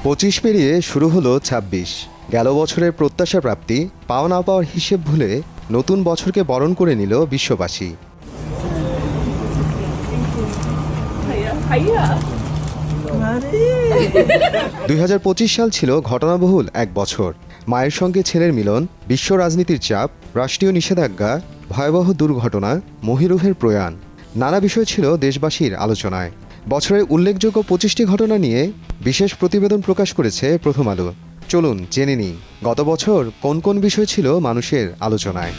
25 পেরিয়ে শুরু হলো 26। গেল বছরের প্রত্যাশা প্রাপ্তি পাওয়া না পাওয়ার হিসেব ভুলে নতুন বছরকে বরণ করে নিল বিশ্ববাসী। 2025 সাল ছিল ঘটনাবহুল এক বছর। মায়ের সঙ্গে ছেলের মিলন, বিশ্ব রাজনীতির চাপ, রাষ্ট্রীয় নিষেধাজ্ঞা, ভয়াবহ দুর্ঘটনা, মহিরুহের প্রয়াণ, নানা বিষয় ছিল দেশবাসীর আলোচনায়। বছরের উল্লেখযোগ্য 25টি ঘটনা নিয়ে বিশেষ প্রতিবেদন প্রকাশ করেছে প্রথম আলো। চলুন জেনে নিই গত বছর কোন কোন বিষয় ছিল মানুষের আলোচনায়।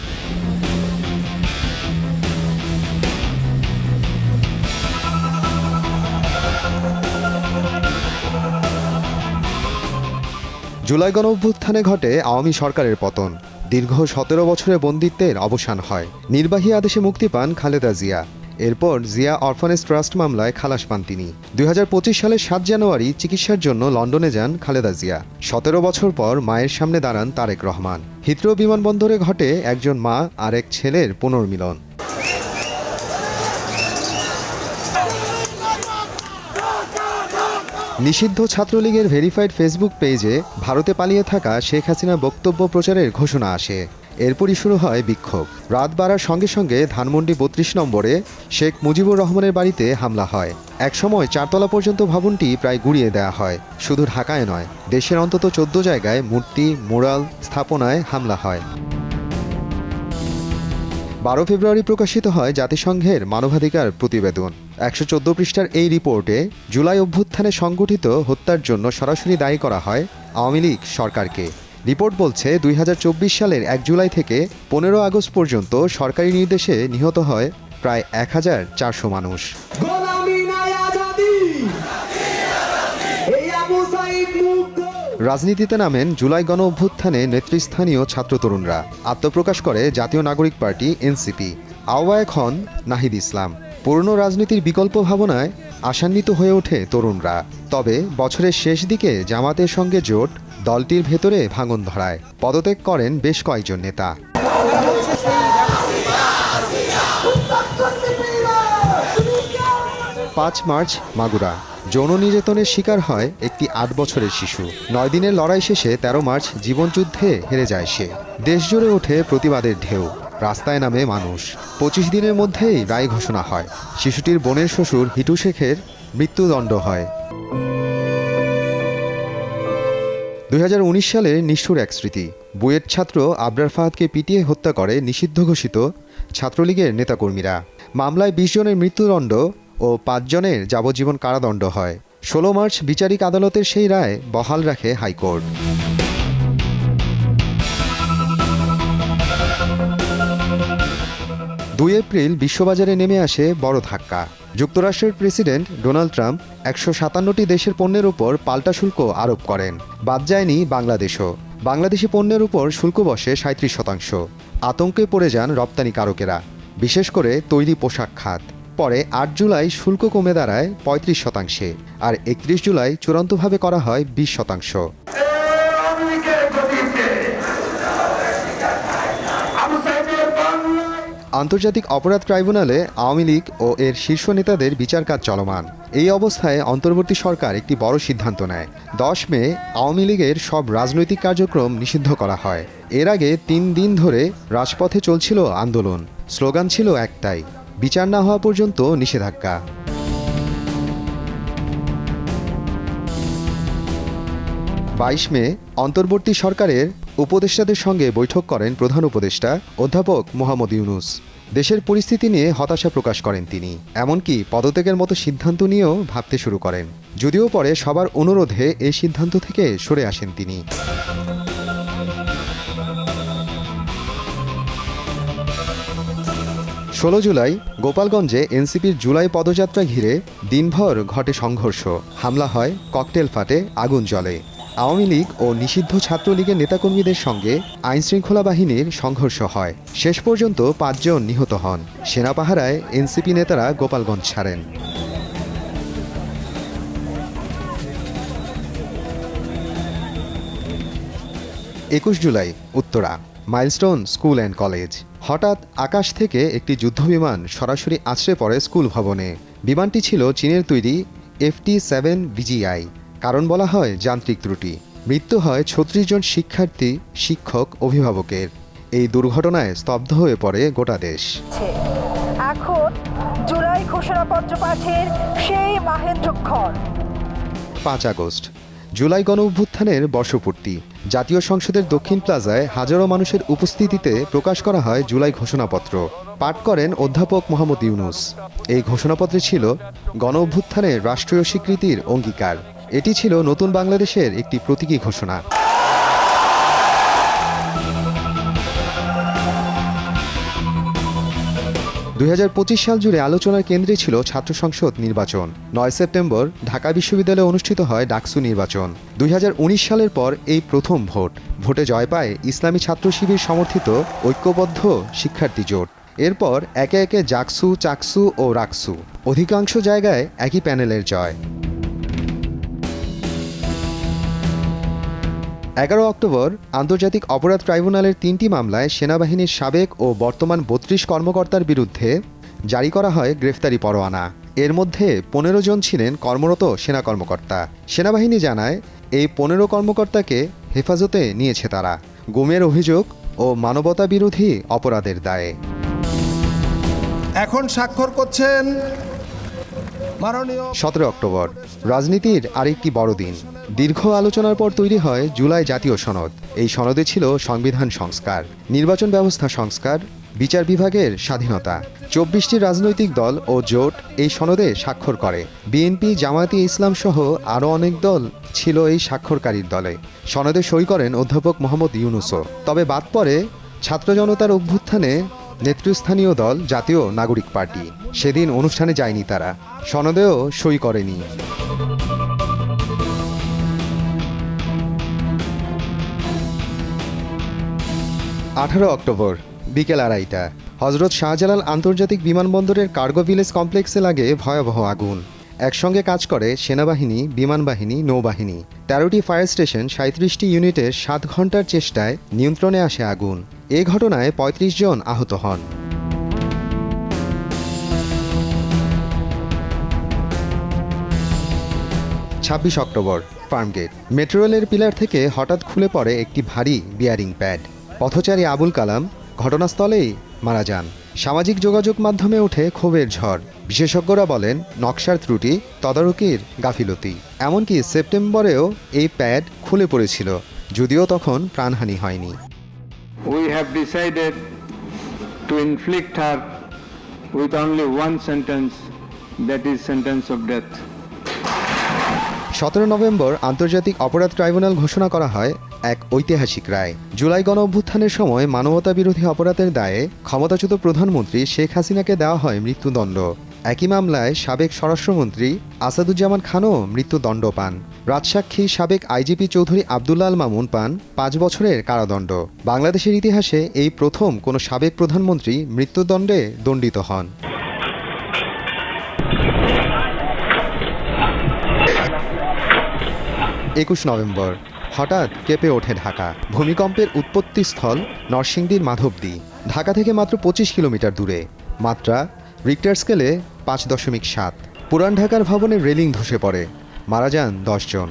জুলাই গণঅভ্যুত্থানে ঘটে আওয়ামী সরকারের পতন। দীর্ঘ 17 বছরের বন্দিত্বের অবসান হয়। নির্বাহী আদেশে মুক্তি পান খালেদা জিয়া। এরপর জিয়া অরফানেজ ট্রাস্ট মামলায় খালাস পান তিনি। 2025 সালের 7 জানুয়ারি চিকিৎসার জন্য লন্ডনে যান খালেদা জিয়া। 17 বছর পর মায়ের সামনে দাঁড়ান তারেক রহমান। হিথ্রো বিমানবন্দরে ঘটে একজন মা আর এক ছেলের পুনর্মিলন। নিষিদ্ধ ছাত্রলীগের ভেরিফাইড ফেসবুক পেজে ভারতে পালিয়ে থাকা শেখ হাসিনার বক্তব্য প্রচারের ঘোষণা আসে। এরপরই শুরু হয় বিক্ষোভ। রাত বাড়ার সঙ্গে সঙ্গে ধানমন্ডি 32 নম্বরে শেখ মুজিবুর রহমানের বাড়িতে হামলা হয়। একসময় 4 তলা পর্যন্ত ভবনটি প্রায় গুঁড়িয়ে দেওয়া হয়। শুধু ঢাকায় নয়, দেশের অন্তত 14 জায়গায় মূর্তি, মুরাল স্থাপনায় হামলা হয়। 12 ফেব্রুয়ারি প্রকাশিত হয় জাতিসংঘের মানবাধিকার প্রতিবেদন। 114 পৃষ্ঠার এই রিপোর্টে জুলাই অভ্যুত্থানে সংগঠিত হত্যার জন্য সরাসরি দায়ী করা হয় আওয়ামী লীগ সরকারকে। রিপোর্ট বলছে 2024 সালের 1 জুলাই থেকে 15 আগস্ট পর্যন্ত সরকারি নির্দেশে নিহত হয় প্রায় 1400 মানুষ। রাজনীতিতে নামেন জুলাই গণ অভ্যুত্থানে নেতৃস্থানীয় ছাত্র তরুণরা। আত্মপ্রকাশ করে জাতীয় নাগরিক পার্টি এনসিপি। আহ্বায়ক হন নাহিদ ইসলাম। পুরনো রাজনীতির বিকল্প ভাবনায় আশান্বিত হয়ে ওঠে তরুণরা। তবে বছরের শেষ দিকে জামাতের সঙ্গে জোট দলটির ভেতরে ভাঙন ধরায়। পদত্যাগ করেন বেশ কয়েকজন নেতা। 5 মার্চ মাগুরা। যৌন নির্যাতনের শিকার হয় একটি 8 বছরের শিশু। 9 দিনের লড়াই শেষে 13 মার্চ জীবনযুদ্ধে হেরে যায় সে। দেশজুড়ে ওঠে প্রতিবাদের ঢেউ। রাস্তায় নামে মানুষ। 25 দিনের মধ্যেই রায় ঘোষণা হয়। শিশুটির বোনের শ্বশুর হিটু শেখের মৃত্যুদণ্ড হয়। 2019 সালের নিষ্ঠুর এক স্মৃতি। বুয়েট ছাত্র আবরার ফাহাদকে পিটিয়ে হত্যা করে নিষিদ্ধ ঘোষিত ছাত্রলীগের নেতাকর্মীরা। মামলায় 20 জনের মৃত্যুদণ্ড ও 5 জনের যাবজ্জীবন কারাদণ্ড হয়। 16 মার্চ বিচারিক আদালতের সেই রায় বহাল রাখে হাইকোর্ট। 2 এপ্রিল বিশ্ববাজারে নেমে আসে বড় ধাক্কা। যুক্তরাষ্ট্রের প্রেসিডেন্ট ডোনাল্ড ট্রাম্প 157টি দেশের পণ্যের উপর পাল্টা শুল্ক আরোপ করেন। বাদ যায়নি বাংলাদেশও। বাংলাদেশি পণ্যের উপর শুল্ক বসে 37%। আতঙ্কে পড়ে যান রপ্তানিকারকেরা, বিশেষ করে তৈরি পোশাক খাত। পরে 8 জুলাই শুল্ক কমে দাঁড়ায় 35%, আর 31 জুলাই চূড়ান্তভাবে করা হয় 20%। আন্তর্জাতিক অপরাধ ট্রাইব্যুনালে আওয়ামী লীগ ও এর শীর্ষ নেতাদের বিচার কাজ চলমান। এই অবস্থায় অন্তর্বর্তী সরকার একটি বড় সিদ্ধান্ত নেয়। 10 মে আওয়ামী লীগের সব রাজনৈতিক কার্যক্রম নিষিদ্ধ করা হয়। এর আগে 3 দিন ধরে রাজপথে চলছিল আন্দোলন। স্লোগান ছিল একটাই, বিচার না হওয়া পর্যন্ত নিষেধাজ্ঞা। 22 মে অন্তর্বর্তী সরকারের উপদেষ্টাদের সঙ্গে বৈঠক করেন প্রধান উপদেষ্টা অধ্যাপক মোহাম্মদ ইউনুস। দেশের পরিস্থিতি নিয়ে হতাশা প্রকাশ করেন তিনি। এমনকি পদত্যাগের মতো সিদ্ধান্ত নিয়েও ভাবতে শুরু করেন। যদিও পরে সবার অনুরোধে এই সিদ্ধান্ত থেকে সরে আসেন তিনি। 16 জুলাই গোপালগঞ্জে এনসিপির জুলাই পদযাত্রা ঘিরে দিনভর ঘটে সংঘর্ষ। হামলা হয়, ককটেল ফাটে, আগুন জ্বলে। আওয়ামী লীগ ও নিষিদ্ধ ছাত্রলীগের নেতাকর্মীদের সঙ্গে আইনশৃঙ্খলা বাহিনীর সংঘর্ষ হয়। শেষ পর্যন্ত 5 জন নিহত হন। সেনাপাহারায় এনসিপি নেতারা গোপালগঞ্জ ছাড়েন। 21 July Uttara, milestone school and college. হঠাৎ আকাশ থেকে একটি যুদ্ধবিমান সরাসরি আছড়ে পড়ে স্কুল ভবনে। বিমানটি ছিল চীনের তৈরি FT-7 BGI। কারণ বলা হয় যান্ত্রিক ত্রুটি। মৃত্যু হয় ৩৬ জন শিক্ষার্থী, শিক্ষক, অভিভাবকের। এই দুর্ঘটনায় স্তব্ধ হয়ে পড়ে গোটা দেশ। এখন জুলাই ঘোষণাপত্র পাঠের সেই মাহেন্দ্রক্ষণ। ৫ আগস্ট জুলাই গণঅভ্যুত্থানের বর্ষপূর্তি। জাতীয় সংসদের দক্ষিণ প্লাজায় হাজারো মানুষের উপস্থিতিতে প্রকাশ করা হয় জুলাই ঘোষণাপত্র। পাঠ করেন অধ্যাপক মোহাম্মদ ইউনুস। এই ঘোষণাপত্রে ছিল গণঅভ্যুত্থানের রাষ্ট্রীয় স্বীকৃতির অঙ্গীকার। এটি ছিল নতুন বাংলাদেশের একটি প্রতীকী ঘোষণা। ২০২৫ সাল জুড়ে আলোচনার কেন্দ্রে ছিল ছাত্র সংসদ নির্বাচন। ৯ সেপ্টেম্বর ঢাকা বিশ্ববিদ্যালয়ে অনুষ্ঠিত হয় ডাকসু নির্বাচন। ২০১৯ সালের পর এই প্রথম ভোটে জয় পায় ইসলামী ছাত্র শিবির সমর্থিত ঐক্যবদ্ধ শিক্ষার্থী জোট। এরপর একে একে জাকসু, চাকসু ও রাকসু, অধিকাংশ জায়গায় একই প্যানেলের জয়। ১১ অক্টোবর আন্তর্জাতিক অপরাধ ট্রাইব্যুনালের ৩টি মামলায় সেনাবাহিনীর সাবেক ও বর্তমান ৩২ কর্মকর্তার বিরুদ্ধে জারি করা হয় গ্রেফতারি পরোয়ানা। এর মধ্যে ১৫ জন ছিলেন কর্মরত সেনা কর্মকর্তা। সেনাবাহিনী জানায় এই ১৫ কর্মকর্তাকে হেফাজতে নিয়েছে তারা গুমের অভিযোগ ও মানবতা বিরোধী অপরাধের দায়ে। এখন স্বাক্ষর করছেন মাননীয় ১৭ অক্টোবর রাজনীতির আরেকটি বড় দিন। দীর্ঘ আলোচনার পর তৈরি হয় জুলাই জাতীয় সনদ। এই সনদে ছিল সংবিধান সংস্কার, নির্বাচন ব্যবস্থা সংস্কার, বিচার বিভাগের স্বাধীনতা। ২৪টি রাজনৈতিক দল ও জোট এই সনদে স্বাক্ষর করে। বিএনপি, জামায়াতে ইসলাম সহ আরও অনেক দল ছিল এই স্বাক্ষরকারীর দলে। সনদে সই করেন অধ্যাপক মোহাম্মদ ইউনুসও। তবে বাদ পড়ে ছাত্র জনতার অভ্যুত্থানে নেতৃস্থানীয় দল জাতীয় নাগরিক পার্টি। সেদিন অনুষ্ঠানে যায়নি তারা, সনদেও সই করেনি। ১৮ অক্টোবর বিকেল ২:৩০ হজরত শাহজালাল আন্তর্জাতিক বিমানবন্দরের কার্গো ভিলেজ কমপ্লেক্সে লাগে ভয়াবহ আগুন। একসঙ্গে কাজ করে সেনাবাহিনী, বিমান বাহিনী, নৌবাহিনী। ১৩টি ফায়ার স্টেশন, ৩৭টি ইউনিটের ৭ ঘন্টার চেষ্টায় নিয়ন্ত্রণে আসে আগুন। এ ঘটনায় ৩৫ জন আহত হন। ২৬ অক্টোবর ফার্মগেট মেট্রো রেলের পিলার থেকে হঠাৎ খুলে পড়ে একটি ভারী বিয়ারিং প্যাড। পথচারী আবুল কালাম ঘটনাস্থলেই মারা যান। সামাজিক যোগাযোগ মাধ্যমে ওঠে ক্ষোভের ঝড়। বিশেষজ্ঞরা বলেন নকশার ত্রুটি, তদারকির গাফিলতি। এমনকি সেপ্টেম্বরেও এই প্যাড খুলে পড়েছিল, যদিও তখন প্রাণহানি হয়নি। We have decided to inflict her with only one sentence, that is sentence of death. ১৭ November আন্তর্জাতিক অপরাধ ট্রাইব্যুনাল ঘোষণা করা হয় এক ঐতিহাসিক রায়। জুলাই গণঅভ্যুত্থানের সময় মানবতা বিরোধী অপরাধের দায়ে ক্ষমতাচ্যুত প্রধানমন্ত্রী শেখ হাসিনাকে দেওয়া হয় মৃত্যুদণ্ড। একই মামলায় সাবেক স্বরাষ্ট্রমন্ত্রী আসাদুজ্জামান খানও মৃত্যুদণ্ড পান। রাজসাক্ষী সাবেক আইজিপি চৌধুরী আবদুল্লাহ আল মামুন পান ৫ বছরের কারাদণ্ড। বাংলাদেশের ইতিহাসে এই প্রথম কোনো সাবেক প্রধানমন্ত্রী মৃত্যুদণ্ডে দণ্ডিত হন। ২১ নভেম্বর হঠাৎ কেঁপে ওঠে ঢাকা। ভূমিকম্পের উৎপত্তিস্থল নরসিংদীর মাধবদী, ঢাকা থেকে মাত্র ২৫ কিলোমিটার দূরে। মাত্রা রিক্টার স্কেলে ৫.৭। পুরান ঢাকার ভবনের রেলিং ধসে পড়ে, মারা যান ১০ জন,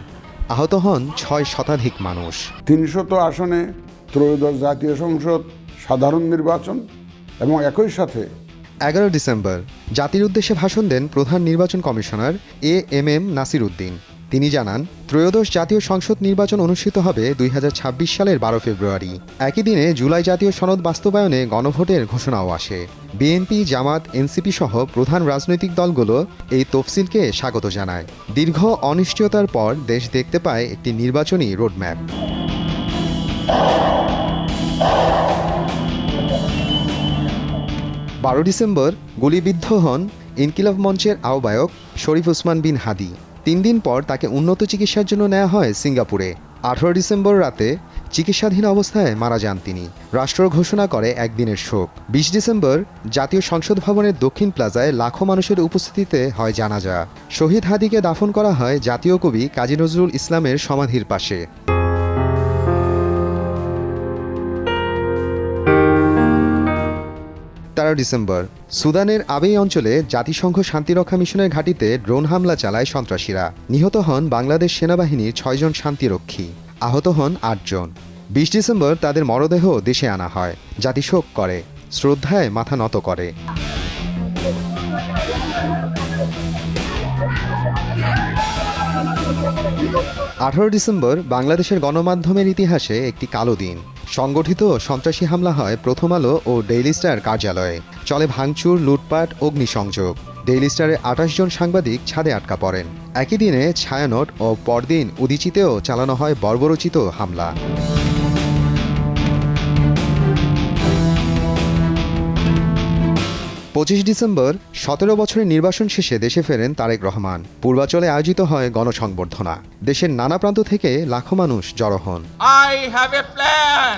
আহত হন ৬ শতাধিক মানুষ। ৩০০ আসনে ত্রয়োদশ জাতীয় সংসদ সাধারণ নির্বাচন এবং একই সাথে ১১ ডিসেম্বর জাতির উদ্দেশ্যে ভাষণ দেন প্রধান নির্বাচন কমিশনার এএমএম নাসির উদ্দিন। তিনি জানান ত্রয়োদশ জাতীয় সংসদ নির্বাচন অনুষ্ঠিত হবে ২০২৬ সালের ১২ ফেব্রুয়ারি। একই দিনে জুলাই জাতীয় সনদ বাস্তবায়নে গণভোটের ঘোষণাও আসে। বিএনপি, জামাত, এনসিপি সহ প্রধান রাজনৈতিক দলগুলো এই তফসিলকে স্বাগত জানায়। দীর্ঘ অনিশ্চয়তার পর দেশ দেখতে পায় একটি নির্বাচনী রোডম্যাপ। ১২ ডিসেম্বর গুলিবিদ্ধ হন ইনকিলাব মঞ্চের আহ্বায়ক শরীফ ওসমান বিন হাদি। ৩ দিন পর তাকে উন্নত চিকিৎসার জন্য নেওয়া হয় সিঙ্গাপুরে। ১৮ ডিসেম্বর রাতে চিকিৎসাধীন অবস্থায় মারা যান তিনি। রাষ্ট্র ঘোষণা করে একদিনের শোক। ২০ ডিসেম্বর জাতীয় সংসদ ভবনের দক্ষিণ প্লাজায় লাখো মানুষের উপস্থিতিতে হয় জানাজা। শহীদ হাদিকে দাফন করা হয় জাতীয় কবি কাজী নজরুল ইসলামের সমাধির পাশে। ১ 13 ডিসেম্বর সুদানের আবেই অঞ্চলে জাতিসংঘ শান্তিরক্ষা মিশনের ঘাঁটিতে ড্রোন হামলা চালায় সন্ত্রাসীরা। নিহত হন বাংলাদেশ সেনাবাহিনীর 6 জন শান্তিরক্ষী, আহত হন 8 জন। 20 ডিসেম্বর তাদের মরদেহ দেশে আনা হয়, জাতি শোক করে, শ্রদ্ধায় মাথা নত করে। 18 ডিসেম্বর বাংলাদেশের গণমাধ্যমের ইতিহাসে একটি কালো দিন। সংগঠিত সন্ত্রাসী হামলা হয় প্রথম আলো ও ডেইলি স্টার কার্যালয়ে। চলে ভাঙচুর, লুটপাট, অগ্নিসংযোগ। ডেইলি স্টারের 28 জন সাংবাদিক ছাদে আটকা পড়েন। একই দিনে ছায়ানট ও পরদিন উদীচিতেও চালানো হয় বর্বরোচিত হামলা। 25 ডিসেম্বর 17 বছরের নির্বাসন শেষে দেশে ফেরেন তারেক রহমান। পূর্বাচলে আয়োজিত হয় গণসংবর্ধনা। দেশের নানা প্রান্ত থেকে লাখো মানুষ জড়ো হন। I have a plan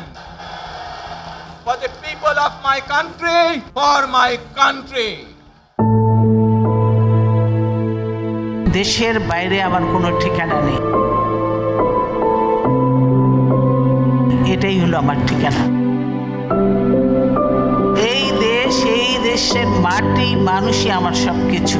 for the people of my country, for my country. দেশের বাইরে আমার কোনো ঠিকানা নেই, এটাই হলো আমার ঠিকানা। এই দেশ, এই দেশের মাটি, মানুষই আমার সবকিছু।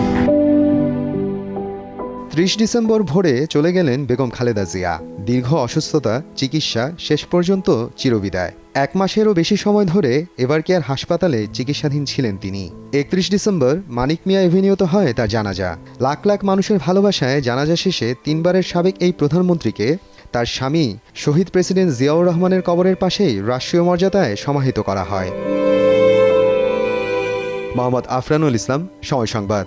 30 ডিসেম্বর ভোরে চলে গেলেন বেগম খালেদা জিয়া। দীর্ঘ অসুস্থতা, চিকিৎসা, শেষ পর্যন্ত চিরবিদায়। 1 মাসেরও বেশি সময় ধরে এভারকেয়ার হাসপাতালে চিকিৎসাধীন ছিলেন তিনি। 31 ডিসেম্বর মানিক মিয়া এভিনিউতে হয় তার জানাজা। লাখ লাখ মানুষের ভালোবাসায় জানাজা শেষে 3 বারের সাবেক এই প্রধানমন্ত্রীকে তার স্বামী শহীদ প্রেসিডেন্ট জিয়াউর রহমানের কবরের পাশেই রাষ্ট্রীয় মর্যাদায় সমাহিত করা হয়। মোহাম্মদ আফরানুল ইসলাম, সময় সংবাদ।